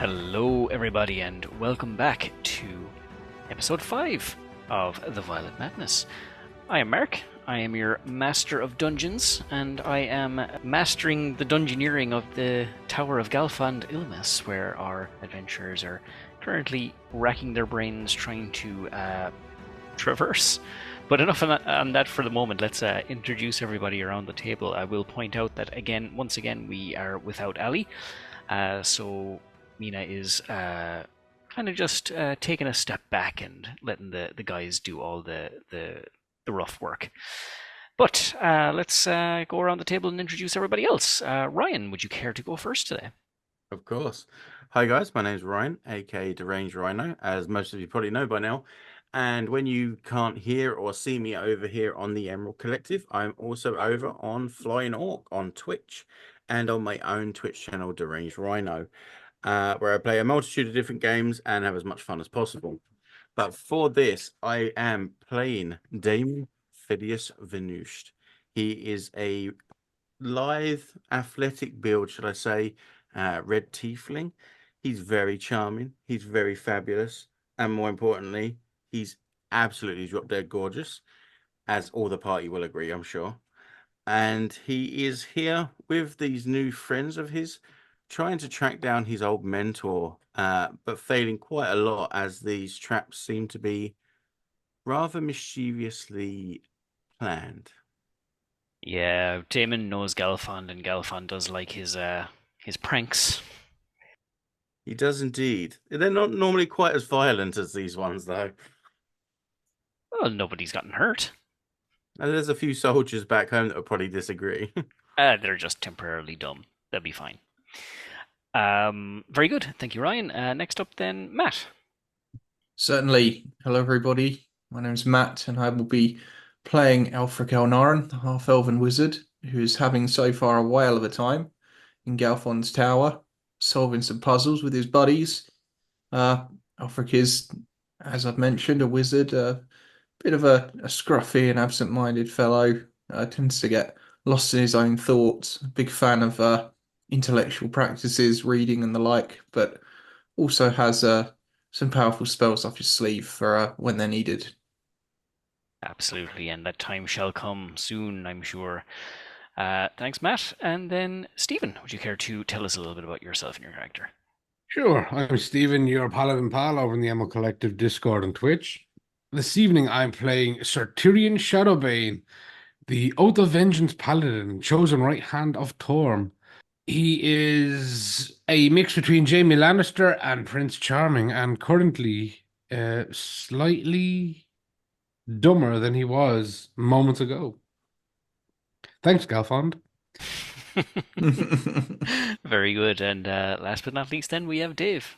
Hello, everybody, and welcome back to episode 5 of The Violet Madness. I am Mark, I am your Master of Dungeons, and I am mastering the dungeoneering of the Tower of Galfond Illemis, where our adventurers are currently racking their brains trying to traverse. But enough on that for the moment. Let's introduce everybody around the table. I will point out that, once again, we are without Ali, so Mina is kind of just taking a step back and letting the guys do all the rough work. But let's go around the table and introduce everybody else. Ryan, would you care to go first today? Of course. Hi guys, my name's Ryan, aka Deranged Rhino, as most of you probably know by now. And when you can't hear or see me over here on the Emerald Collective, I'm also over on Flying Orc on Twitch and on my own Twitch channel, Deranged Rhino, where I play a multitude of different games and have as much fun as possible. But for this, I am playing Damon Phidias Venusht. He is a lithe, athletic build, should I say, red tiefling. He's very charming. He's very fabulous. And more importantly, he's absolutely drop dead gorgeous, as all the party will agree, I'm sure. And he is here with these new friends of his, trying to track down his old mentor, but failing quite a lot as these traps seem to be rather mischievously planned. Yeah, Damon knows Galfond, and Galfond does like his pranks. He does indeed. They're not normally quite as violent as these ones, though. Well, nobody's gotten hurt. And there's a few soldiers back home that will probably disagree. They're just temporarily dumb. They'll be fine. Very good. Thank you, Ryan. Next up, then, Matt. Certainly. Hello, everybody. My name's Matt, and I will be playing Aelfric the half-elven wizard, who is having so far a whale of a time in Galfond's tower, solving some puzzles with his buddies. Aelfric is, as I've mentioned, a wizard, a bit of a scruffy and absent-minded fellow. Tends to get lost in his own thoughts. Big fan of intellectual practices, reading and the like, but also has some powerful spells up his sleeve for when they're needed. Absolutely, and that time shall come soon, I'm sure. Thanks, Matt. And then, Stephen, would you care to tell us a little bit about yourself and your character? Sure, I'm Stephen, your Paladin pal over in the Emerald Collective Discord and Twitch. This evening I'm playing Sir Tirion Shadowbane, the Oath of Vengeance Paladin, chosen right hand of Torm. He is a mix between Jaime Lannister and Prince Charming, and currently slightly dumber than he was moments ago. Thanks, Galfond. Very good. And last but not least, then, we have Dave.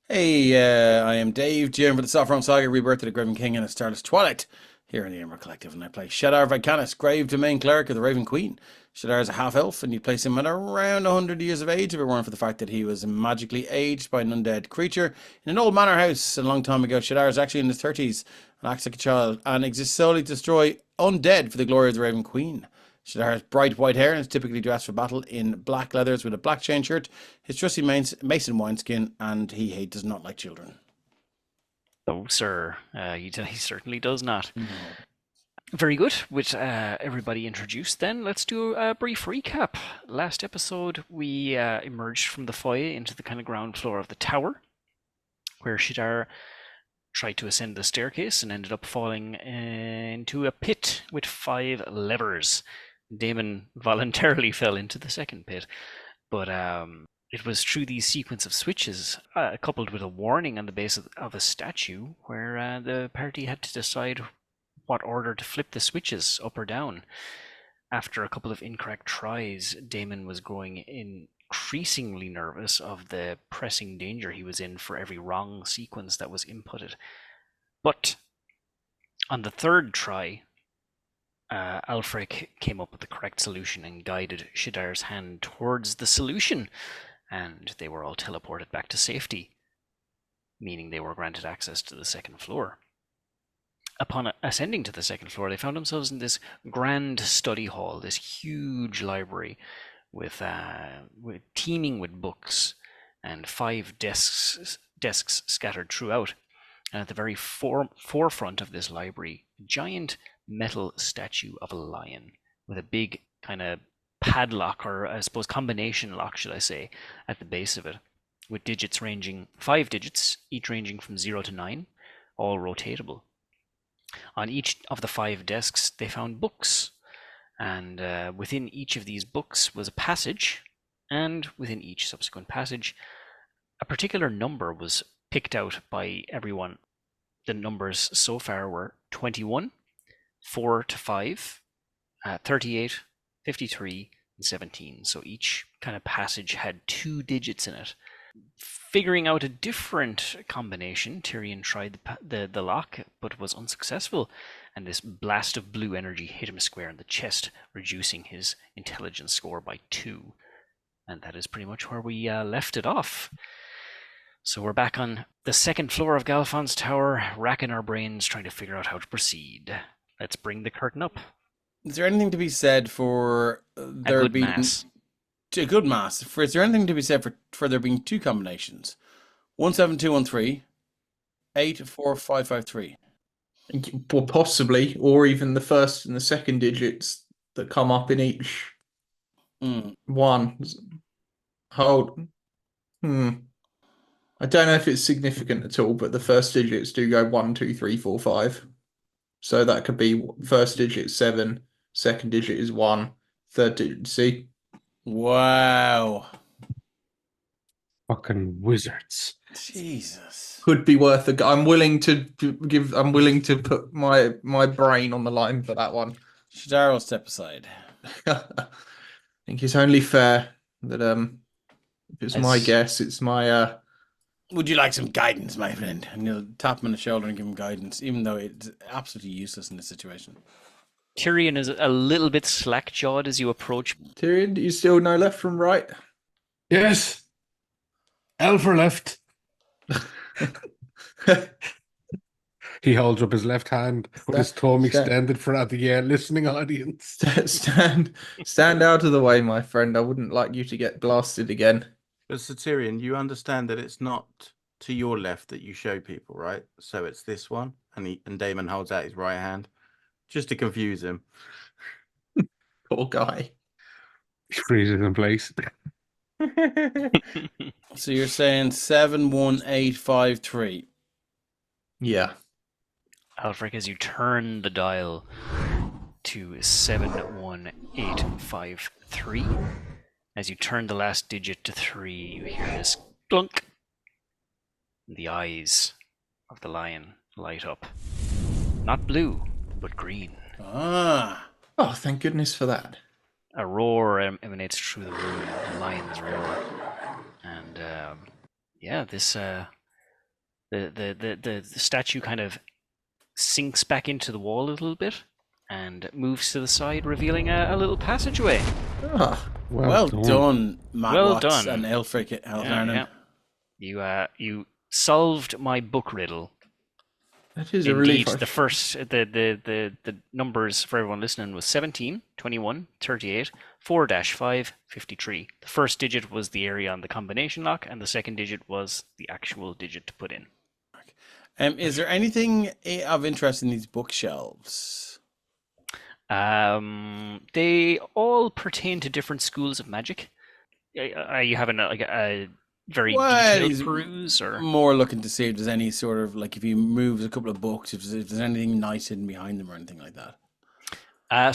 Hey, I am Dave, GM for the Saffron Saga, Rebirth of the Graven King and a Starless Twilight, here in the Emerald Collective, and I play Shadar Vicanis, Grave Domain Cleric of the Raven Queen. Shadar is a half-elf, and you place him at around 100 years of age, if it weren't for the fact that he was magically aged by an undead creature in an old manor house a long time ago. Shadar is actually in his 30s and acts like a child, and exists solely to destroy undead for the glory of the Raven Queen. Shadar has bright white hair and is typically dressed for battle in black leathers with a black chain shirt, his trusty mason wineskin, and he does not like children. Oh, sir. He certainly does not. No. Very good. With everybody introduced, then, let's do a brief recap. Last episode, we emerged from the foyer into the kind of ground floor of the tower, where Shadar tried to ascend the staircase and ended up falling into a pit with 5 levers. Damon voluntarily fell into the second pit, but it was through these sequence of switches, coupled with a warning on the base of a statue, where the party had to decide what order to flip the switches, up or down. After a couple of incorrect tries, Damon was growing increasingly nervous of the pressing danger he was in for every wrong sequence that was inputted. But on the third try, Aelfric came up with the correct solution and guided Shadar's hand towards the solution, and they were all teleported back to safety, meaning they were granted access to the second floor. Upon ascending to the second floor, they found themselves in this grand study hall, this huge library with teeming with books and 5 desks scattered throughout. And at the very forefront of this library, a giant metal statue of a lion with a big kind of padlock, or I suppose combination lock, should I say, at the base of it, with digits ranging 5 digits, each ranging from 0 to 9, all rotatable. On each of the 5 desks, they found books, and within each of these books was a passage, and within each subsequent passage, a particular number was picked out by everyone. The numbers so far were 21, 4 to 5, 38, 53, and 17. So each kind of passage had 2 digits in it. Figuring out a different combination, Tirion tried the lock, but was unsuccessful, and this blast of blue energy hit him square in the chest, reducing his intelligence score by 2. And that is pretty much where we left it off. So we're back on the 2nd floor of Galfond's tower, racking our brains trying to figure out how to proceed. Let's bring the curtain up. Is there anything to be said for there being a good mass? Is there anything to be said for there being 2 combinations? 17213, 84553. Well, possibly, or even the first and the second digits that come up in each one. Hold. I don't know if it's significant at all, but the first digits do go 1, 2, 3, 4, 5. So that could be first digit 7, second digit is 1, third digit C. Wow. Fucking wizards. Jesus. Could be worth a. I'm willing to put my brain on the line for that one. Shadaro, step aside. I think it's only fair that if it's my guess, it's my Would you like some guidance, my friend? And you'll tap him on the shoulder and give him guidance, even though it's absolutely useless in this situation. Tirion is a little bit slack-jawed as you approach. Tirion, do you still know left from right? Yes. L for left. He holds up his left hand with his thumb extended for the listening audience. Stand out of the way, my friend. I wouldn't like you to get blasted again. But Tirion, you understand that it's not to your left that you show people, right? So it's this one, and Damon holds out his right hand, just to confuse him. Poor guy. He freezes in place. So you're saying 71853. Yeah. Aelfric, as you turn the dial to 71853, as you turn the last digit to 3, you hear this clunk. The eyes of the lion light up. Not blue, but green. Ah. Oh, thank goodness for that. A roar emanates through the room, the lion's roar. And this the statue kind of sinks back into the wall a little bit and moves to the side, revealing a little passageway. Ah, well done, Matt well Watts done. and Aelfric Halfnarnan. You solved my book riddle. that is Indeed, a relief. the first the numbers for everyone listening was 17, 21, 38, 4-5, 53. The first digit was the area on the combination lock, and the second digit was the actual digit to put in. Is there anything of interest in these bookshelves? They all pertain to different schools of magic. Are you having a very detailed peruse, or more looking to see if there's any sort of, like, if you move a couple of books, if there's anything nice hidden behind them or anything like that?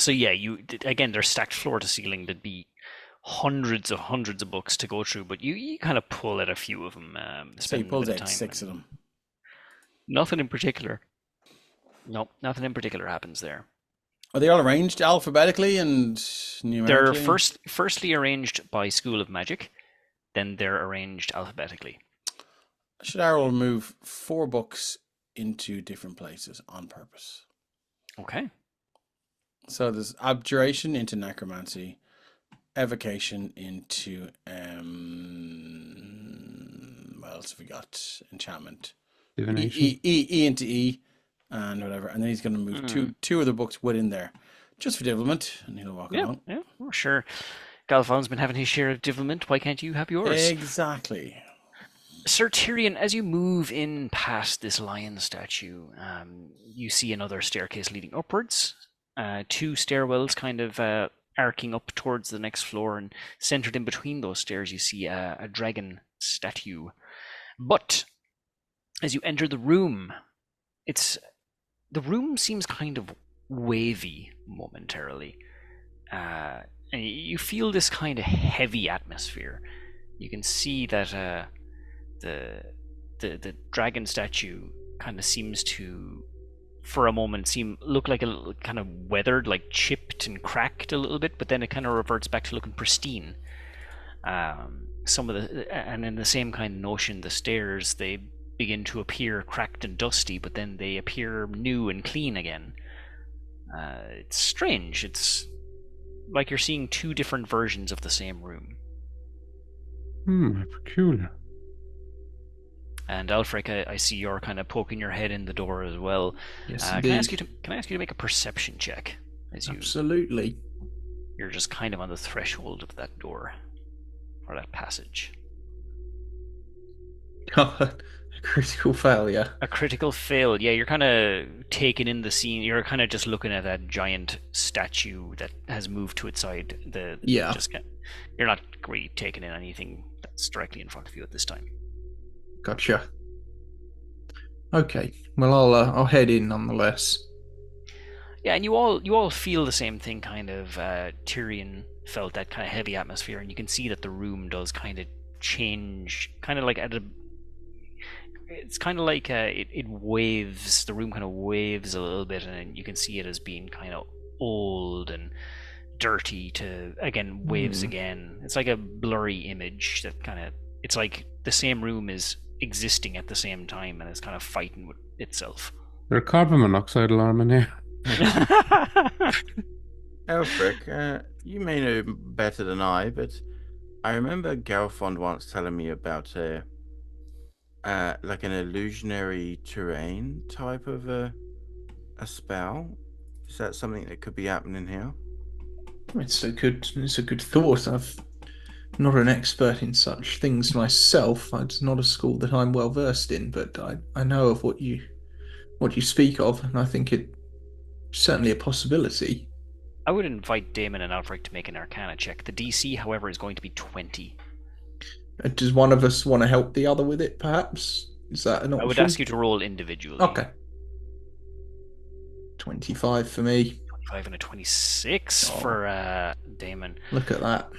So yeah, they're stacked floor to ceiling. There'd be hundreds of books to go through, but you kind of pull at a few of them. So you pulled out 6 of them. Nothing in particular. Nope, nothing in particular happens there. Are they all arranged alphabetically and numerically? They're firstly arranged by school of magic, then they're arranged alphabetically. Shadar will move 4 books into different places on purpose. Okay. So there's abjuration into necromancy, evocation into what else have we got? Enchantment. Divination. E into E and whatever. And then he's going to move two other books within there just for devilment, and he'll walk along. Yeah, well, sure. Galfond's been having his share of devilment. Why can't you have yours? Exactly. Sir Tirion, as you move in past this lion statue, you see another staircase leading upwards. 2 stairwells kind of arcing up towards the next floor, and centered in between those stairs you see a dragon statue. But as you enter the room, the room seems kind of wavy momentarily. And you feel this kind of heavy atmosphere. You can see that the dragon statue kind of seems to, for a moment, look like a little kind of weathered, like chipped and cracked a little bit, but then it kind of reverts back to looking pristine. And in the same kind of notion, the stairs, they begin to appear cracked and dusty, but then they appear new and clean again. It's strange. It's like you're seeing 2 different versions of the same room. Peculiar. And Aelfric, I see you're kind of poking your head in the door as well. Yes, can I ask you to make a perception check? Absolutely. You're just kind of on the threshold of that door, or that passage. A critical failure. A critical fail. Yeah, you're kind of taking in the scene. You're kind of just looking at that giant statue that has moved to its side. You're not really taking in anything that's directly in front of you at this time. Gotcha. Okay. Well, I'll head in nonetheless. Yeah, and you all feel the same thing. Kind of Tirion felt that kind of heavy atmosphere, and you can see that the room does kind of change, kind of like it's kind of like it waves. The room kind of waves a little bit, and you can see it as being kind of old and dirty to again waves again. It's like a blurry image that kind of, it's like the same room is existing at the same time and it's kind of fighting with itself. There's a carbon monoxide alarm in here. Aelfric, you may know better than I, but I remember Galfond once telling me about like an illusionary terrain type of a spell. Is that something that could be happening here? It's a good thought. I've not an expert in such things myself. It's not a school that I'm well versed in, but I know of what you speak of, and I think it's certainly a possibility. I would invite Damon and Aelfric to make an Arcana check. The DC, however, is going to be 20. Does one of us want to help the other with it, perhaps? Is that an option? I would ask you to roll individually. Okay. 25 for me. 25 and a 26 for Damon. Look at that.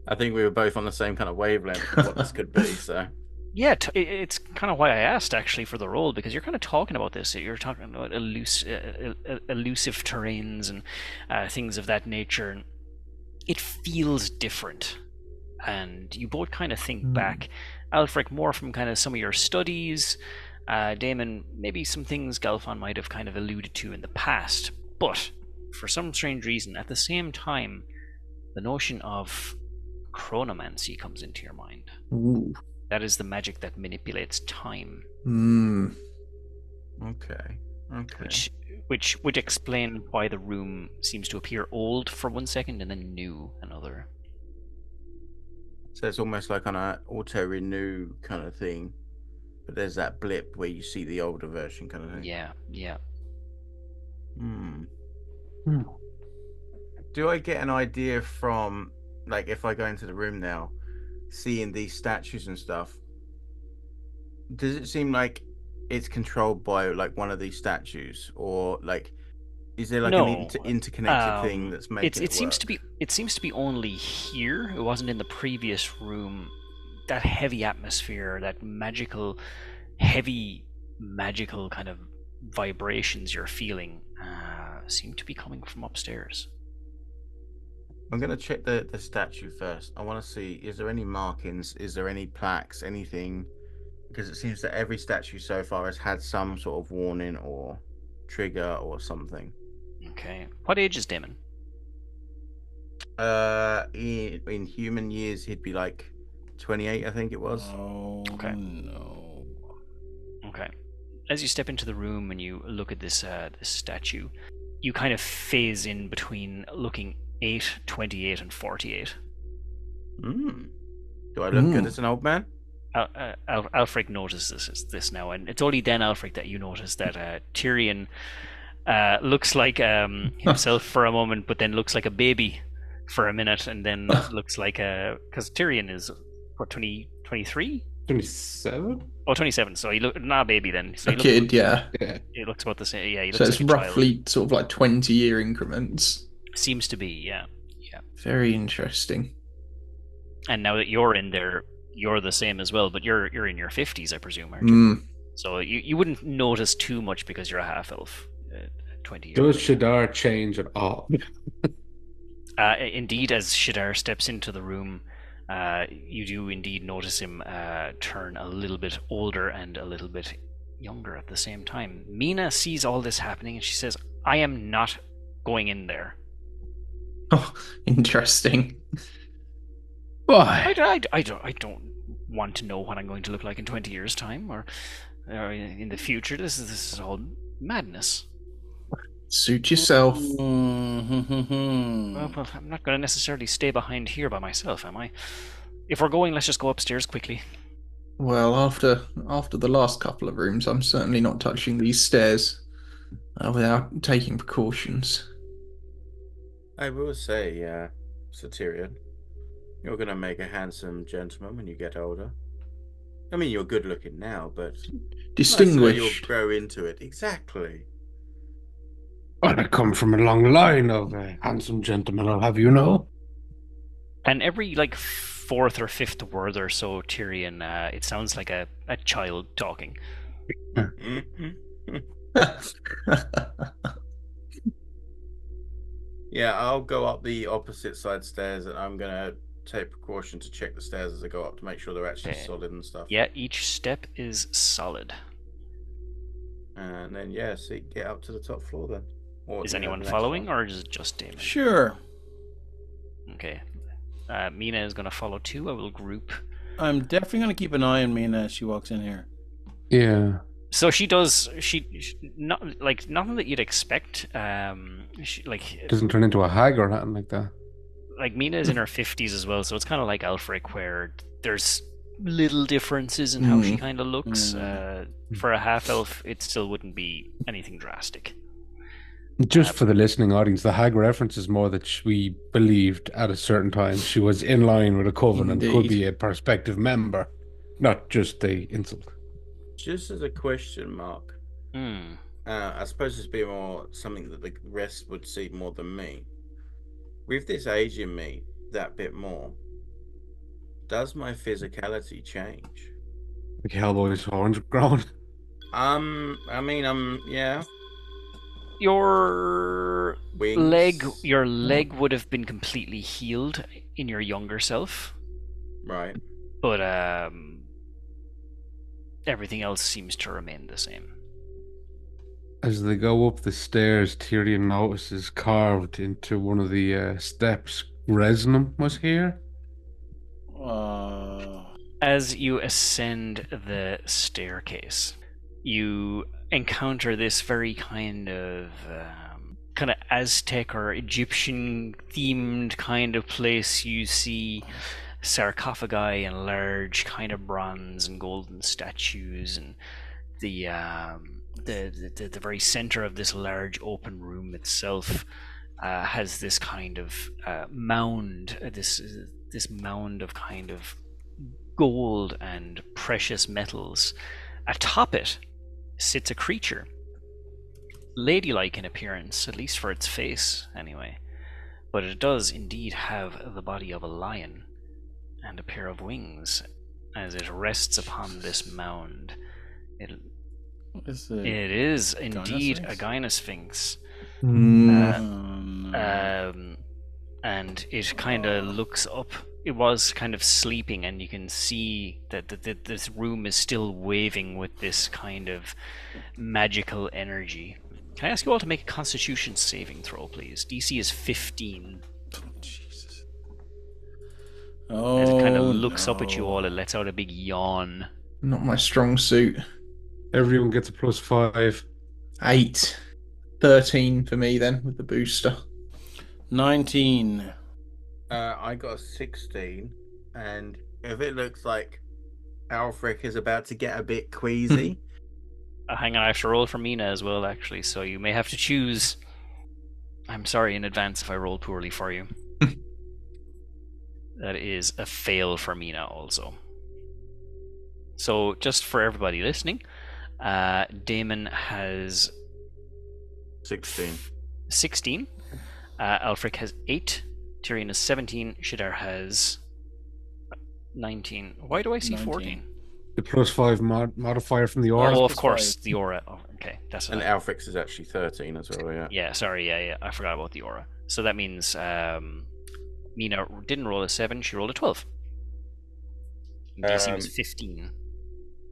I think we were both on the same kind of wavelength of what this could be, so... Yeah, it's kind of why I asked, actually, for the role, because you're kind of talking about this. You're talking about elusive terrains and things of that nature. And it feels different. And you both kind of think back. Aelfric, more from kind of some of your studies. Damon, maybe some things Galfond might have kind of alluded to in the past. But, for some strange reason, at the same time, the notion of chronomancy comes into your mind. Ooh. That is the magic that manipulates time. Okay. Which would explain why the room seems to appear old for 1 second and then new another. So it's almost like on an auto-renew kind of thing, but there's that blip where you see the older version kind of thing. Yeah. Do I get an idea from, like, if I go into the room now, seeing these statues and stuff, does it seem like it's controlled by like one of these statues, or like is there like an interconnected thing that's making it seems to be, it seems to be only here. It wasn't in the previous room. That heavy atmosphere, that heavy magical kind of vibrations you're feeling seem to be coming from upstairs. I'm going to check the statue first. I want to see, is there any markings? Is there any plaques? Anything? Because it seems that every statue so far has had some sort of warning or trigger or something. Okay. What age is Damon? In human years, he'd be like 28, I think it was. Oh, okay. No. Okay. As you step into the room and you look at this statue, you kind of phase in between looking 8, 28, and 48. Do I look good as an old man? Aelfric notices this now, and it's only then, Aelfric, that you notice that Tirion looks like himself for a moment, but then looks like a baby for a minute, and then looks like because Tirion is what, 23? 27? Oh, 27. So he look not a baby then. So A kid, yeah. He looks about the same. Yeah, he looks So it's like a roughly child. sort of like 20-year increments. Seems to be, yeah. Very interesting. And now that you're in there, you're the same as well, but you're in your 50s, I presume, aren't you? So you wouldn't notice too much because you're a half elf. 20 years. Does Shadar change at all? Indeed, as Shadar steps into the room, you do indeed notice him turn a little bit older and a little bit younger at the same time. Mina sees all this happening and she says, "I am not going in there." Oh, interesting. Why? I don't want to know what I'm going to look like in 20 years' time or in the future. This is all madness. Suit yourself. Well, I'm not going to necessarily stay behind here by myself, am I? If we're going, let's just go upstairs quickly. Well, after the last couple of rooms, I'm certainly not touching these stairs without taking precautions. I will say, Sir Tirion, you're going to make a handsome gentleman when you get older. I mean, you're good looking now, but Distinguished. you'll grow into it. Exactly. Well, I come from a long line of handsome gentlemen, I'll have you know. And every fourth or fifth word or so, Tirion, it sounds like a child talking. Yeah, I'll go up the opposite side stairs, and I'm gonna take precaution to check the stairs as I go up to make sure they're actually solid and stuff. Yeah, each step is solid. And then get up to the top floor then. Or, is anyone following, or is it just Damon? Sure. Okay. Mina is going to follow too. I will group. I'm definitely going to keep an eye on Mina as she walks in here. Yeah. So she does. She not nothing that you'd expect. Doesn't turn into a hag or anything like that. Like Mina is in her 50s as well, so it's kind of like Aelfric, where there's little differences in how she kind of looks. For a half elf, it still wouldn't be anything drastic. Just for the listening audience, the hag reference is more that we believed at a certain time she was in line with a coven and could be a prospective member, not just the insult. Just as a question mark, I suppose it's be more something that the rest would see more than me. With this age in me, that bit more, does my physicality change? Like Hellboy's horns grown. Yeah. Your Wings. leg would have been completely healed in your younger self. Right. But everything else seems to remain the same. As they go up the stairs, Tirion notices carved into one of the steps, Resnum was here. As you ascend the staircase, you encounter this very kind of Aztec or Egyptian themed kind of place. You see sarcophagi and large kind of bronze and golden statues, and the very center of this large open room itself has this kind of mound, this mound of kind of gold and precious metals. Atop it sits a creature, ladylike in appearance, at least for its face anyway, but it does indeed have the body of a lion and a pair of wings as it rests upon this mound. It is indeed a gynosphinx. And it kind of looks up. It was kind of sleeping, and you can see that this room is still waving with this kind of magical energy. Can I ask you all to make a Constitution saving throw, please? DC is 15. Oh, Jesus. As it kind of looks up at you all, it lets out a big yawn. Not my strong suit. Everyone gets a +5. 8. 13 for me then, with the booster. 19. I got a 16, and if it looks like Aelfric is about to get a bit queasy. Hang on, I have to roll for Mina as well, actually, so you may have to choose. I'm sorry in advance if I roll poorly for you. That is a fail for Mina also. So, just for everybody listening, Damon has 16. 16. Aelfric has 8. Tirion has 17. Shadar has 19. Why do I see 19. 14? The +5 modifier from the aura. Oh, of course, the aura. Oh, okay, that's And what Aelfric's is actually 13 as well, yeah. Yeah, sorry, yeah, I forgot about the aura. So that means Mina didn't roll a 7, she rolled a 12. DC was 15.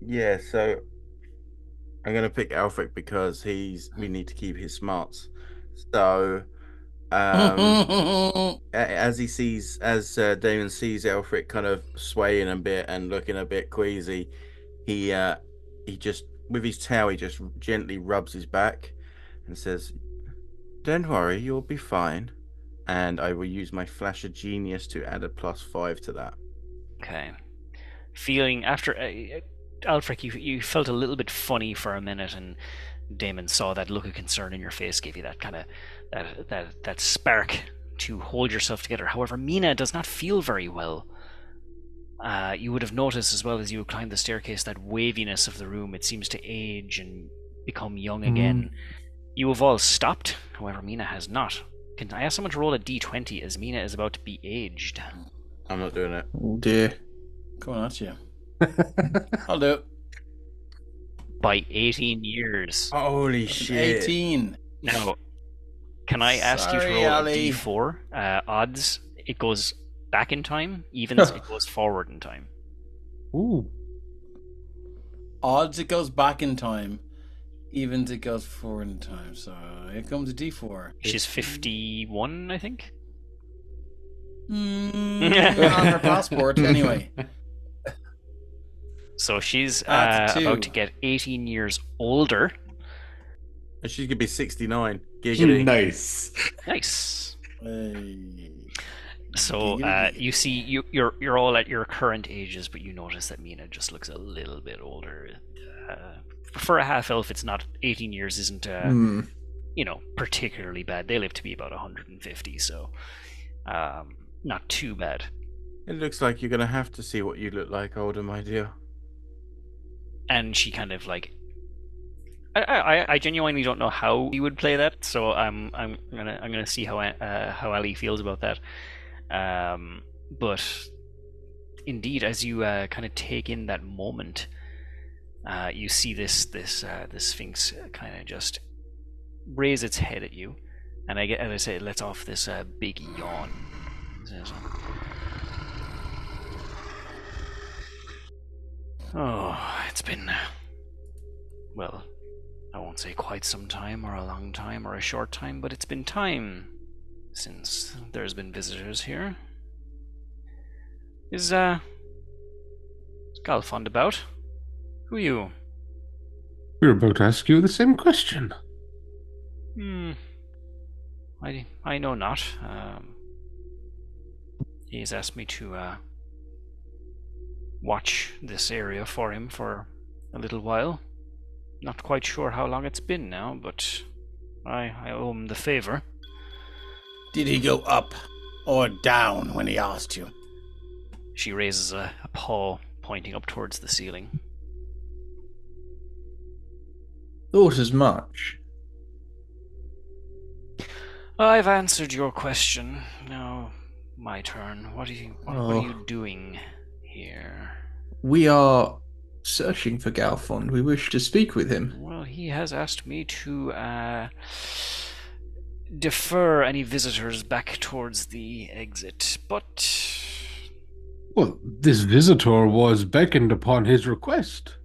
Yeah, so I'm going to pick Aelfric because we need to keep his smarts. So, as Damon sees Aelfric kind of swaying a bit and looking a bit queasy, he just, with his tail, he just gently rubs his back and says, "Don't worry, you'll be fine." And I will use my Flash of Genius to add a +5 to that. Okay. Feeling after Aelfric, you felt a little bit funny for a minute, and Damon saw that look of concern in your face, gave you that kind of that spark to hold yourself together. However, Mina does not feel very well. You would have noticed as well as you climbed the staircase that waviness of the room. It seems to age and become young again. You have all stopped. However, Mina has not. Can I ask someone to roll a d20 as Mina is about to be aged? I'm not doing it. Oh dear. Coming at you. I'll do it. By 18 years. Holy shit. 18. Now, can I ask you to Sorry, roll Ali. a d4? Odds, it goes back in time. Evens, it goes forward in time. Ooh. Odds, it goes back in time. Evens, it goes forward in time. So here comes a D4. She's 51, I think. On her passport, anyway. So she's That's a 2. about to get 18 years older. And she's going to be 69. Giggity. Nice. Nice. Hey. So Giggity. you see, you're all at your current ages, but you notice that Mina just looks a little bit older. For a half elf, it's not 18 years isn't particularly bad. They live to be about 150, so not too bad. It looks like you're going to have to see what you look like older, my dear. And she kind of like, I genuinely don't know how you would play that, so I'm gonna see how Ali feels about that. But indeed, as you kind of take in that moment, you see this Sphinx kind of just raise its head at you, and as I say, it lets off this big yawn. Oh, it's been, well, I won't say quite some time, or a long time, or a short time, but it's been time since there's been visitors here. Is Galfond about? Who are you? We were about to ask you the same question. I know not. He's asked me to watch this area for him for a little while. Not quite sure how long it's been now, but I owe him the favor. Did he go up or down when he asked you? She raises a paw, pointing up towards the ceiling. Thought as much. I've answered your question. Now, my turn. What are you doing here? We are searching for Galfond. We wish to speak with him. Well, he has asked me to defer any visitors back towards the exit, but... Well, this visitor was beckoned upon his request.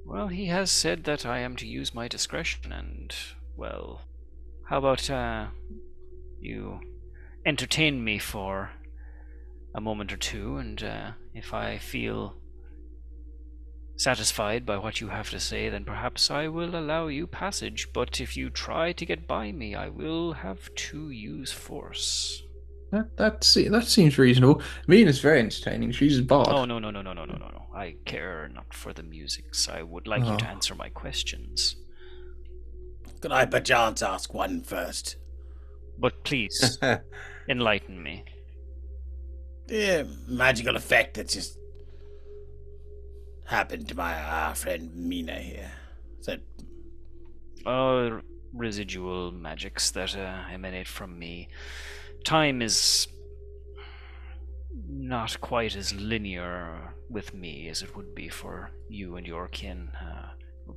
Well, he has said that I am to use my discretion, and, well, how about you entertain me for a moment or two, and if I feel satisfied by what you have to say, then perhaps I will allow you passage, but if you try to get by me, I will have to use force. That seems reasonable. Mina's very entertaining. She's a bard. Oh, no. I care not for the musics. I would like you to Oh. answer my questions. Could I perchance ask one first? But please, enlighten me. The magical effect that just happened to my friend Mina here. Is that Residual magics that emanate from me. Time is not quite as linear with me as it would be for you and your kin.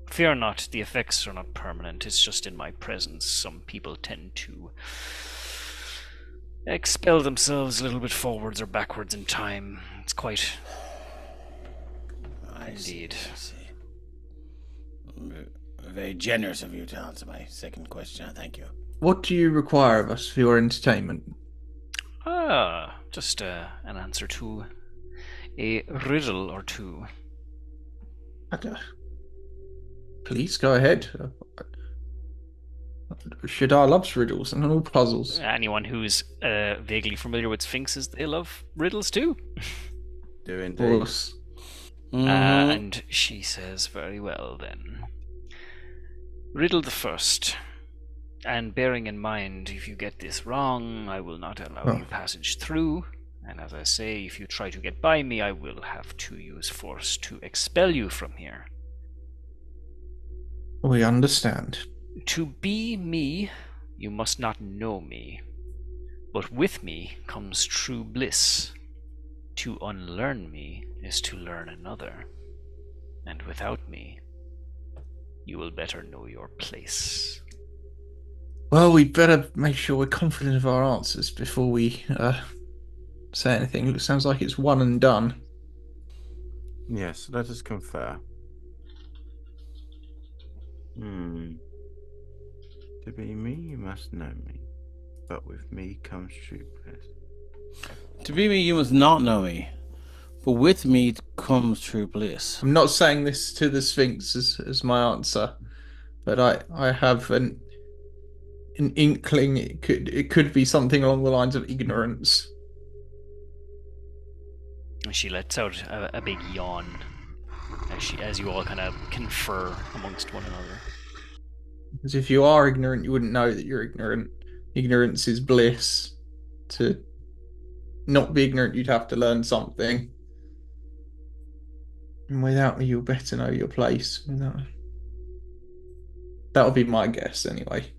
Fear not, the effects are not permanent. It's just in my presence. Some people tend to expel themselves a little bit forwards or backwards in time. It's quite... Indeed. I see. Very generous of you to answer my second question. Thank you. What do you require of us for your entertainment? Just an answer to a riddle or two. Please go ahead. Shadar loves riddles and all puzzles. Anyone who's vaguely familiar with sphinxes, they love riddles too. Do Of indeed. course. And she says, very well then. Riddle the first. And bearing in mind, if you get this wrong, I will not allow you passage through. And as I say, if you try to get by me, I will have to use force to expel you from here. We understand. To be me, you must not know me. But with me comes true bliss. To unlearn me is to learn another. And without me, you will better know your place. Well, we'd better make sure we're confident of our answers before we say anything. It sounds like it's one and done. Yes, let us confer. To be me, you must know me. But with me comes true bliss. To be me, you must not know me. But with me comes true bliss. I'm not saying this to the Sphinx as my answer, but I have an inkling it could be something along the lines of ignorance. She lets out a big yawn as you all kind of confer amongst one another. Because if you are ignorant, you wouldn't know that you're ignorant. Ignorance is bliss. To not be ignorant, you'd have to learn something. And without me, you'll better know your place. That would be my guess, anyway.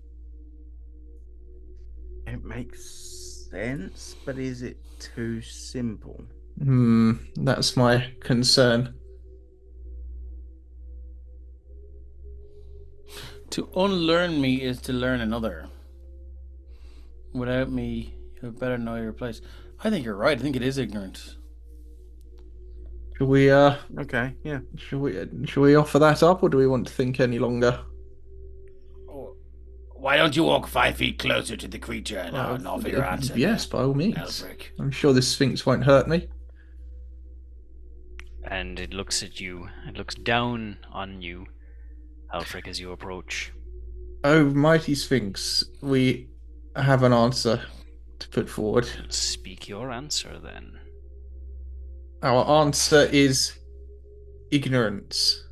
It makes sense, but is it too simple? That's my concern. To unlearn me is to learn another. Without me, you better know your place. I think you're right. I think it is ignorance. Should we Okay, yeah. should we offer that up, or do we want to think any longer? Why don't you walk 5 feet closer to the creature and offer your answer? Yes, by all means. Aelfric. I'm sure this Sphinx won't hurt me. And it looks at you. It looks down on you, Aelfric, as you approach. Oh, mighty Sphinx, we have an answer to put forward. Speak your answer, then. Our answer is ignorance.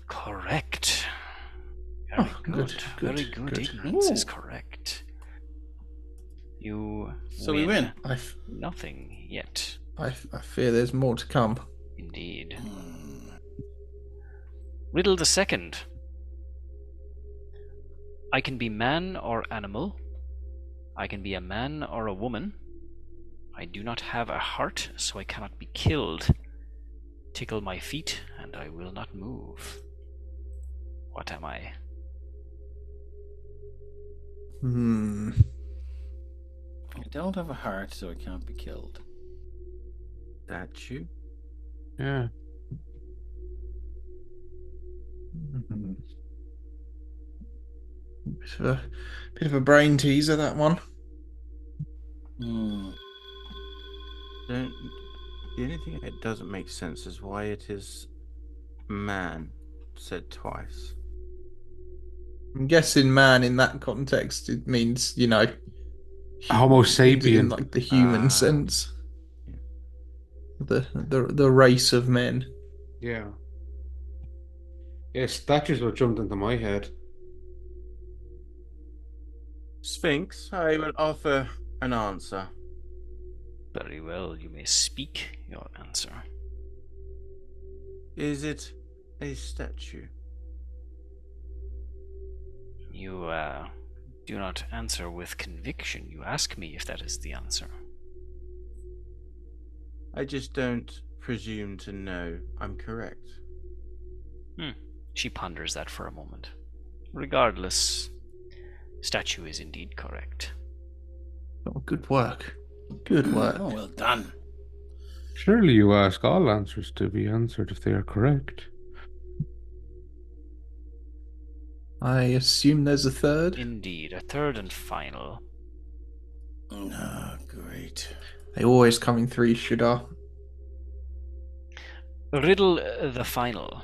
Correct. Very good. Very good. Ignorance is correct. You So we win. Nothing yet. I fear there's more to come. Indeed. Riddle the second. I can be man or animal. I can be a man or a woman. I do not have a heart, so I cannot be killed. Tickle my feet, and I will not move. What am I? I don't have a heart, so I can't be killed. That you? Yeah. Bit of a brain teaser, that one. The only thing that doesn't make sense is why it is man said twice. I'm guessing man in that context, it means, Homo in sapien. like the human sense. The race of men. Yeah. Yeah, statues what jumped into my head. Sphinx, I will offer an answer. Very well, you may speak your answer. Is it a statue? You do not answer with conviction. You ask me if that is the answer. I just don't presume to know I'm correct. She ponders that for a moment. Regardless, statue is indeed correct. Oh, good work. Good work. Oh, well done. Surely you ask all answers to be answered if they are correct. I assume there's a third. Indeed, a third and final. Ah, great. They always come in threes, Shadar. Riddle the final.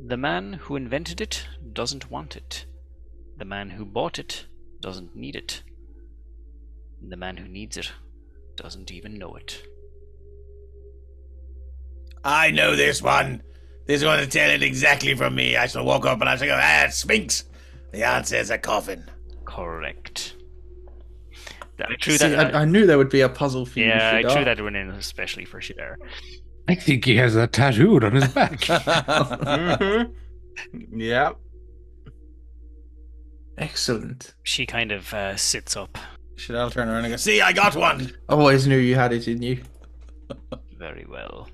The man who invented it doesn't want it. The man who bought it doesn't need it. The man who needs it doesn't even know it. I know this one. This one is tailored exactly from me. I shall walk up and I shall go, Sphinx. The answer is a coffin. Correct. I knew there would be a puzzle for you, Yeah, I Shadar. threw that one in especially for Shadar. I think he has that tattooed on his back. Mm-hmm. Yep. Excellent. She kind of sits up. Should I turn around and go, see, I got one. I always knew you had it in you. Very well.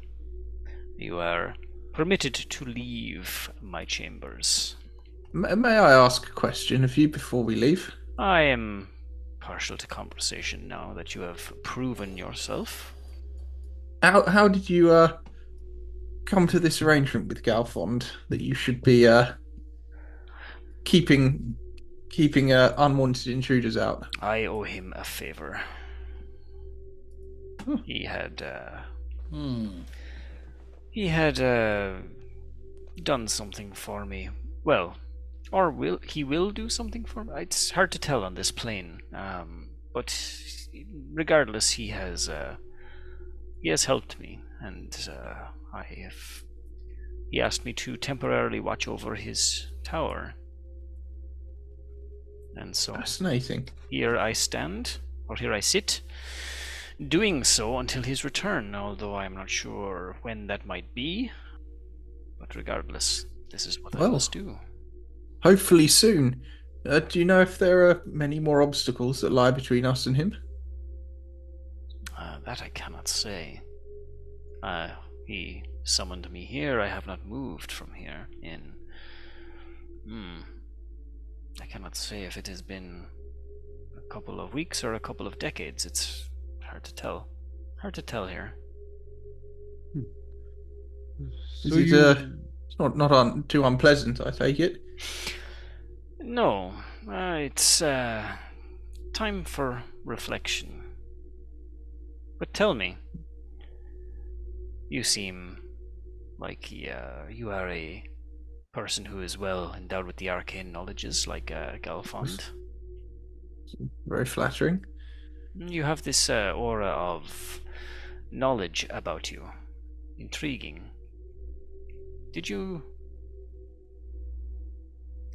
You are permitted to leave my chambers. May I ask a question of you before we leave? I am partial to conversation now that you have proven yourself. How did you come to this arrangement with Galfond that you should be keeping unwanted intruders out? I owe him a favor. He had done something for me. Well, or he will do something for me? It's hard to tell on this plane. But regardless, he has helped me, and he asked me to temporarily watch over his tower. And so Fascinating. here I stand, or here I sit, doing so until his return, although I am not sure when that might be. But regardless, this is what I must do. Hopefully soon. Do you know if there are many more obstacles that lie between us and him? That I cannot say. He summoned me here. I have not moved from here in... I cannot say if it has been a couple of weeks or a couple of decades. It's hard to tell. Hard to tell here. So it's not too unpleasant, I take it? No, it's time for reflection. But tell me, you seem like you are a person who is well endowed with the arcane knowledges, like Galfond. Very flattering. You have this aura of knowledge about you. Intriguing. Did you...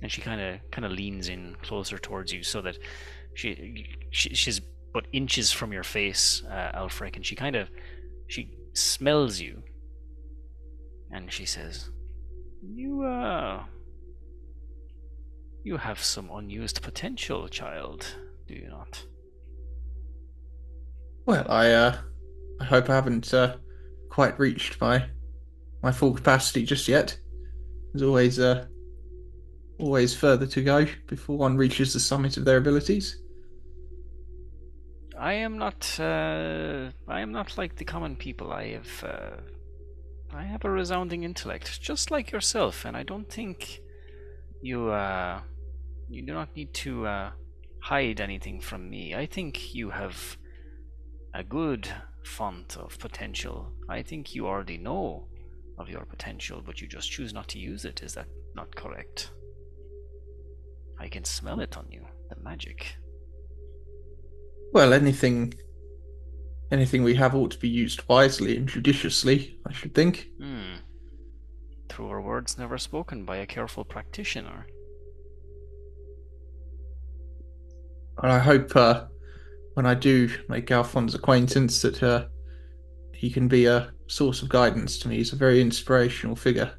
And she kind of leans in closer towards you so that she's but inches from your face, Aelfric, and she smells you, and she says, "You have some unused potential, child, do you not?" Well, I hope I haven't quite reached my full capacity just yet. There's always further to go before one reaches the summit of their abilities. I am not like the common people. I have a resounding intellect, just like yourself, and I don't think you do not need to hide anything from me. I think you have a good font of potential. I think you already know of your potential, but you just choose not to use it. Is that not correct? I can smell it on you, the magic. Well, anything we have ought to be used wisely and judiciously, I should think. Truer words never spoken by a careful practitioner. And I hope when I do make Galfond's acquaintance that he can be a source of guidance to me. He's a very inspirational figure.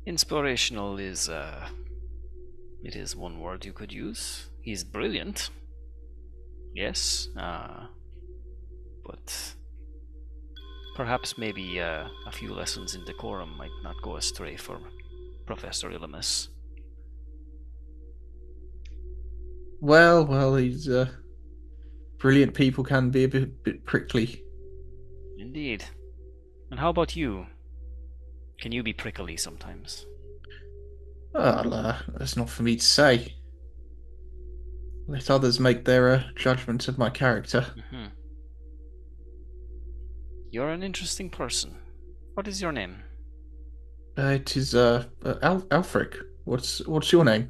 Inspirational is it is one word you could use. He's brilliant. Yes, but perhaps maybe a few lessons in decorum might not go astray for Professor Illemis. Well, he's brilliant people can be a bit prickly. Indeed. And how about you? Can you be prickly sometimes? Well, that's not for me to say. Let others make their judgment of my character. You're an interesting person. What is your name? It is Aelfric. What's your name?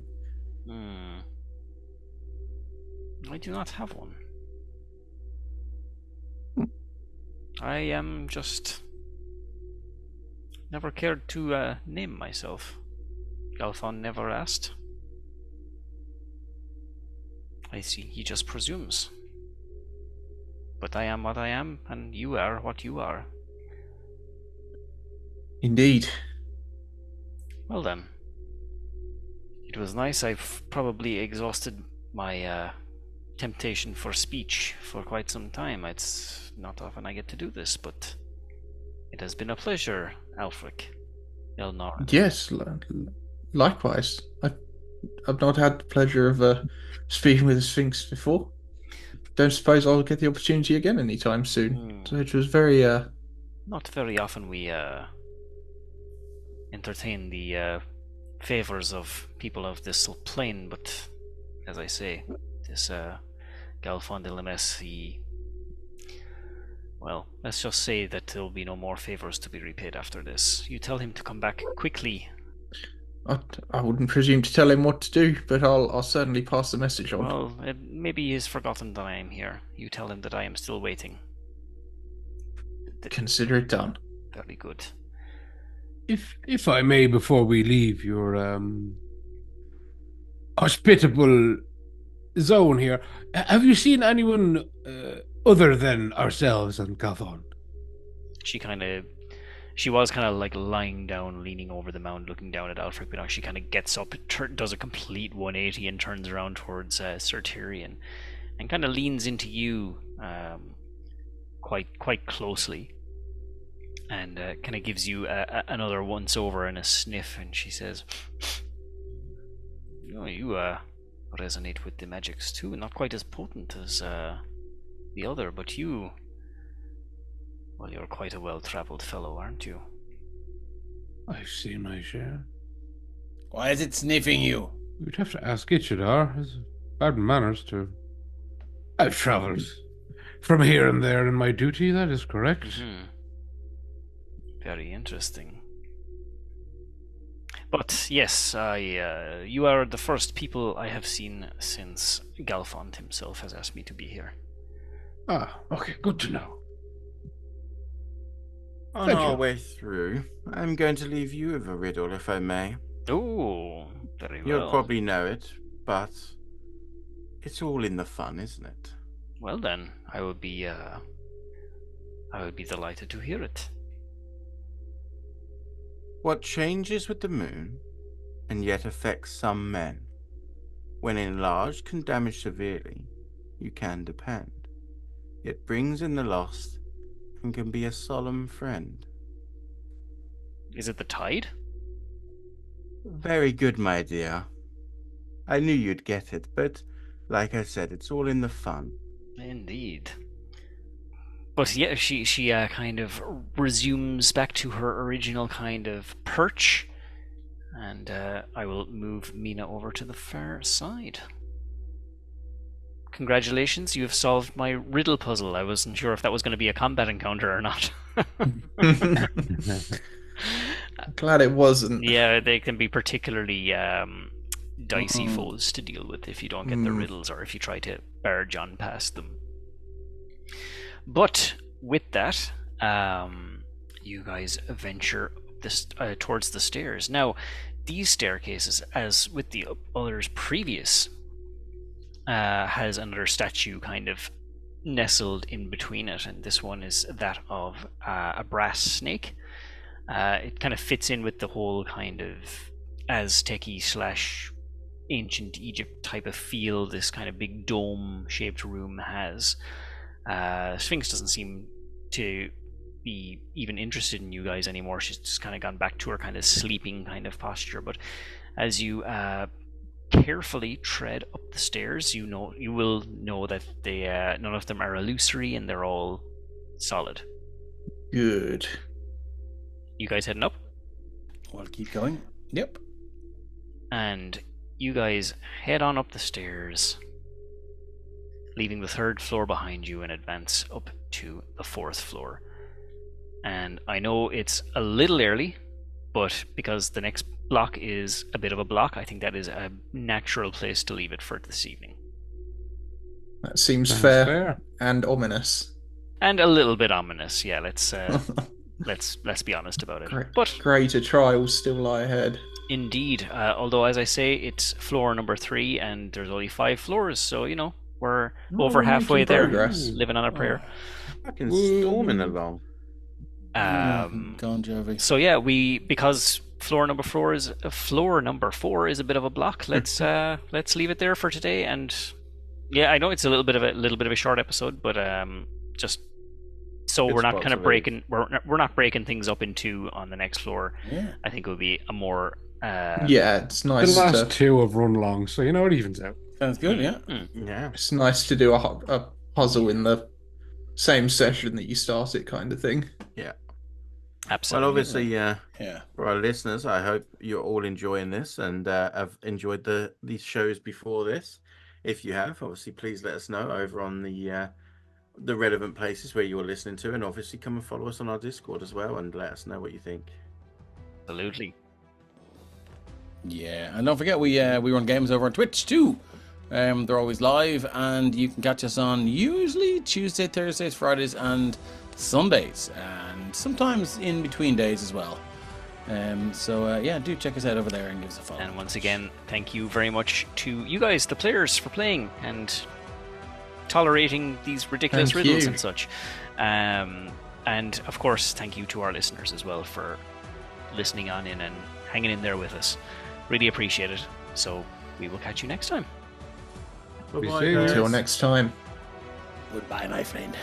I do not have one. I am just never cared to name myself. Galfond never asked. I see, he just presumes. But I am what I am, and you are what you are. Indeed. Well then. It was nice. I've probably exhausted my temptation for speech for quite some time. It's not often I get to do this, but it has been a pleasure, Aelfric. Elnar. Yes, likewise. I've not had the pleasure of speaking with the Sphinx before. Don't suppose I'll get the opportunity again anytime soon. So it was very Not very often we entertain the favors of people of this plane, but as I say, this Galfond Illemis, well, let's just say that there will be no more favors to be repaid after this. You tell him to come back quickly. I wouldn't presume to tell him what to do, but I'll certainly pass the message on. Well, maybe he's forgotten that I am here. You tell him that I am still waiting. Consider it done. Very good. If I may, before we leave your hospitable zone here, have you seen anyone other than ourselves and Galfond? She was kind of like lying down, leaning over the mound, looking down at Aelfric, but now she kind of gets up, does a complete 180 and turns around towards Sir Tirion, and kind of leans into you quite closely, and kind of gives you another once over and a sniff, and she says, you resonate with the magics too, not quite as potent as the other, but you... Well, you're quite a well-travelled fellow, aren't you? I've seen my share. Why is it sniffing you? You'd have to ask Ichidar. It's bad manners to... I've travelled from here and there in my duty, that is correct. Very interesting. But yes, you are the first people I have seen since Galfond himself has asked me to be here. Ah, okay, good to know. On our way through, I'm going to leave you with a riddle, if I may. Oh, very well. You'll probably know it, but it's all in the fun, isn't it? Well then, I would be delighted to hear it. What changes with the moon, and yet affects some men? When enlarged can damage severely, you can depend. It brings in the lost, and can be a solemn friend. Is it the tide? Very good, my dear. I knew you'd get it, but like I said, it's all in the fun. Indeed. But yeah, she kind of resumes back to her original kind of perch, and I will move Mina over to the far side. Congratulations, you have solved my riddle puzzle. I wasn't sure if that was going to be a combat encounter or not. Glad it wasn't. Yeah, they can be particularly dicey foes to deal with if you don't get the riddles or if you try to barge on past them. But with that, you guys venture towards the stairs. Now, these staircases, as with the others previous, has another statue kind of nestled in between it, and this one is that of a brass snake. It kind of fits in with the whole kind of Aztec-y / ancient Egypt type of feel this kind of big dome-shaped room has. Sphinx doesn't seem to be even interested in you guys anymore. She's just kind of gone back to her kind of sleeping kind of posture. But as you carefully tread up the stairs, you will know that they none of them are illusory and they're all solid. Good. You guys heading up? We'll keep going. Yep. And you guys head on up the stairs, leaving the 3rd floor behind you and advance up to the 4th floor. And I know it's a little early, but because the next block is a bit of a block, I think that is a natural place to leave it for this evening. That seems fair and ominous. And a little bit ominous, yeah. Let's be honest about it. But greater trials still lie ahead. Indeed. Although, as I say, it's floor number 3, and there's only 5 floors, so we're over halfway there, living on a prayer. Fucking storming along. So yeah, because floor number 4 is a bit of a block. Let's leave it there for today. And yeah, I know it's a little bit of a short episode, but just so we're not kind of breaking we're not breaking things up in 2 on the next floor. Yeah. I think it would be a more it's nice. The last 2 have run long, so it evens out. Sounds good. Yeah. Yeah. It's nice to do a puzzle in the same session that you start it, kind of thing. Yeah. Absolutely. Well, obviously, for our listeners, I hope you're all enjoying this and have enjoyed these shows before this. If you have, obviously, please let us know over on the relevant places where you're listening to, and obviously come and follow us on our Discord as well and let us know what you think. Absolutely. Yeah, and don't forget we run games over on Twitch too. They're always live, and you can catch us on usually Tuesday, Thursdays, Fridays, and Sundays, and sometimes in between days as well. Do check us out over there and give us a follow. And once again, thank you very much to you guys, the players, for playing and tolerating these ridiculous riddles and such. And of course, thank you to our listeners as well for listening on in and hanging in there with us. Really appreciate it. So we will catch you next time. Bye-bye, Until next time. Goodbye, my friend.